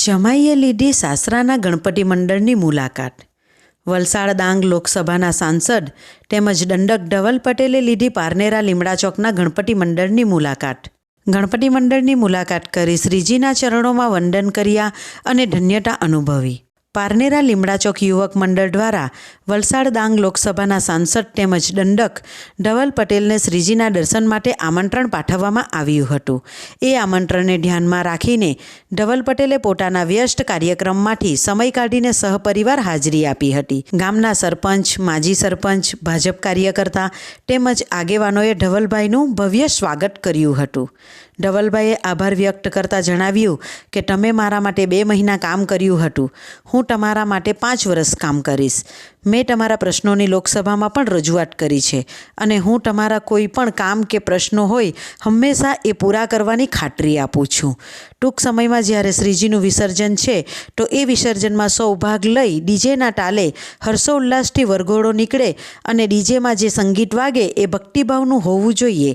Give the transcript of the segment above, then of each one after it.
જમાઈએ લીધી સાસરાના ગણપતિ મંડળની મુલાકાત। વલસાડ ડાંગ લોકસભાના સાંસદ તેમજ દંડક ધવલ પટેલે લીધી પારનેરા લીમડા ચોકના ગણપતિ મંડળની મુલાકાત। ગણપતિ મંડળની મુલાકાત કરી શ્રીજીના ચરણોમાં વંદન કર્યા અને ધન્યતા અનુભવી। પારનેરા લીમડા ચોક યુવક મંડળ દ્વારા વલસાડ ડાંગ લોકસભાના સાંસદ તેમજ દંડક ધવલ પટેલને શ્રીજીના દર્શન માટે આમંત્રણ પાઠવવામાં આવ્યું હતું। એ આમંત્રણને ધ્યાનમાં રાખીને ધવલ પટેલે પોતાના વ્યસ્ત કાર્યક્રમમાંથી સમય કાઢીને સહપરિવાર હાજરી આપી હતી। ગામના સરપંચ, માજી સરપંચ, ભાજપ કાર્યકર્તા તેમજ આગેવાનોએ ધવલભાઈનું ભવ્ય સ્વાગત કર્યું હતું। ધવલભાઈએ આભાર વ્યક્ત કરતા જણાવ્યું કે તમે મારા માટે 2 મહિના કામ કર્યું હતું, હું તમારા માટે 5 વર્ષ કામ કરીશ। મેં તમારા પ્રશ્નોની લોકસભામાં પણ રજૂઆત કરી છે અને હું તમારા કોઈ પણ કામ કે પ્રશ્નો હોય હંમેશા એ પૂરા કરવાની ખાતરી આપું છું। ટૂંક સમયમાં જ્યારે શ્રીજીનું વિસર્જન છે તો એ વિસર્જનમાં સૌ ભાગ લઈ ડીજેના તાલે હર્ષોલ્લાસથી વરઘોડો નીકળે અને ડીજેમાં જે સંગીત વાગે એ ભક્તિભાવનું હોવું જોઈએ,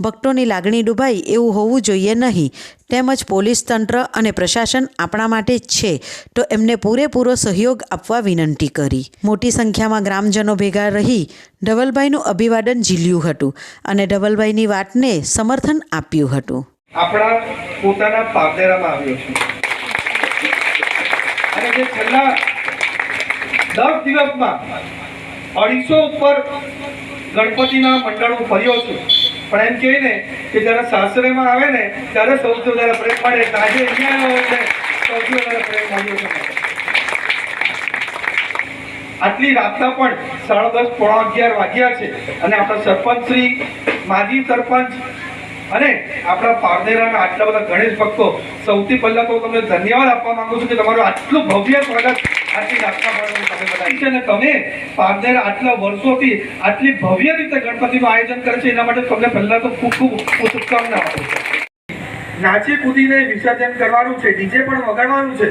ભક્તોની લાગણી ડૂબાય એવું હોવું જોઈએ નહીં। તેમજ પોલીસ તંત્ર અને પ્રશાસન આપણા માટે જ છે તો એમને પૂરેપૂરો સહયોગ આપવા વિનંતી કરી। મોટી સંખ્યામાં ગ્રામજનો ભેગા રહી ધવલભાઈનું અભિવાદન ઝીલ્યું હતું અને ધવલભાઈની વાતને સમર્થન આપ્યું હતું। આપણા પોતાના પારનેરામાં આવ્યો છું અને જે છેલ્લા 10 દિવસમાં 250 ઉપર ગણપતિના મંડળો ફર્યો છું, પણ એમ કહીને કે જ્યારે સાસરેમાં આવે ને ત્યારે સૌથી વધારે પ્રેમ મળે, આજે અહીંયા આવ્યો એટલે સૌથી વધારે પ્રેમ મળ્યો છે। આટલી રાતના પણ 10:30 પોણા 11 વાગ્યા છે અને આપણા સરપંચ શ્રી, માજી સરપંચ અને આપણા પારનેરાના આટલા બધા ગણેશ ભક્તો, સૌથી પહેલા તો તમને ધન્યવાદ આપવા માંગુ છું કે તમારું આટલું ભવ્ય સ્વાગત આટલી રાતના પણ તમે બધા છે અને તમે પારનેરા આટલા વર્ષોથી આટલી ભવ્ય રીતે ગણપતિનું આયોજન કરે છે, એના માટે તમને પહેલા તો ખૂબ ખૂબ શુભકામના આપું છું। નાચી કૂદીને વિસર્જન કરવાનું છે, ડીજે પણ વગાડવાનું છે,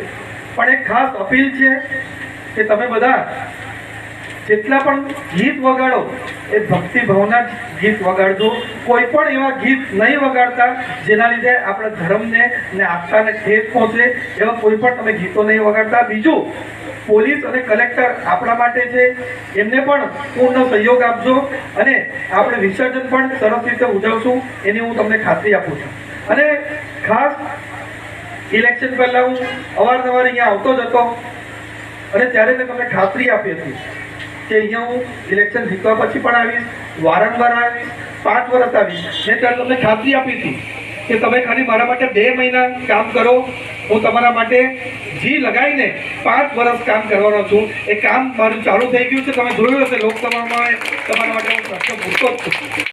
પણ એક ખાસ અપીલ છે કે તમે બધા જેટલા પણ ગીત વગાડો એ ભક્તિ ભાવના ગીત વગાડજો। કોઈ પણ એવા ગીત નહીં વગાડતા જેના લીધે આપણા ધર્મને ને આસ્થાને ઠેસ પહોંચે, એવા કોઈ પણ તમે ગીતો નહીં વગાડતા। બીજું, પોલીસ અને કલેક્ટર આપણા માટે છે, એમને પણ પૂર્ણ સહયોગ આપજો અને આપણે વિસર્જન પણ સરસ રીતે ઉજવશું એની હું તમને ખાતરી આપું છું। અને ખાસ ઇલેક્શન પહેલા હું અવારનવાર અહીંયા આવતો જ હતો અને ત્યારે મેં તમને ખાતરી આપી હતી કે અહીંયા હું ઇલેક્શન જીતવા પછી પણ આવીશ, વારંવાર આવીશ, 5 વર્ષ આવીશ। મેં ત્યારે તમને ખાતરી આપી હતી કે તમે ખાલી મારા માટે 2 મહિના કામ કરો, હું તમારા માટે જી લગાવીને 5 વર્ષ કામ કરવાનો છું। એ કામ મારું ચાલુ થઈ ગયું છે, તમે જોયું હશે લોકસભામાં તમારા માટે હું પ્રશ્ન પૂછતો જ છું।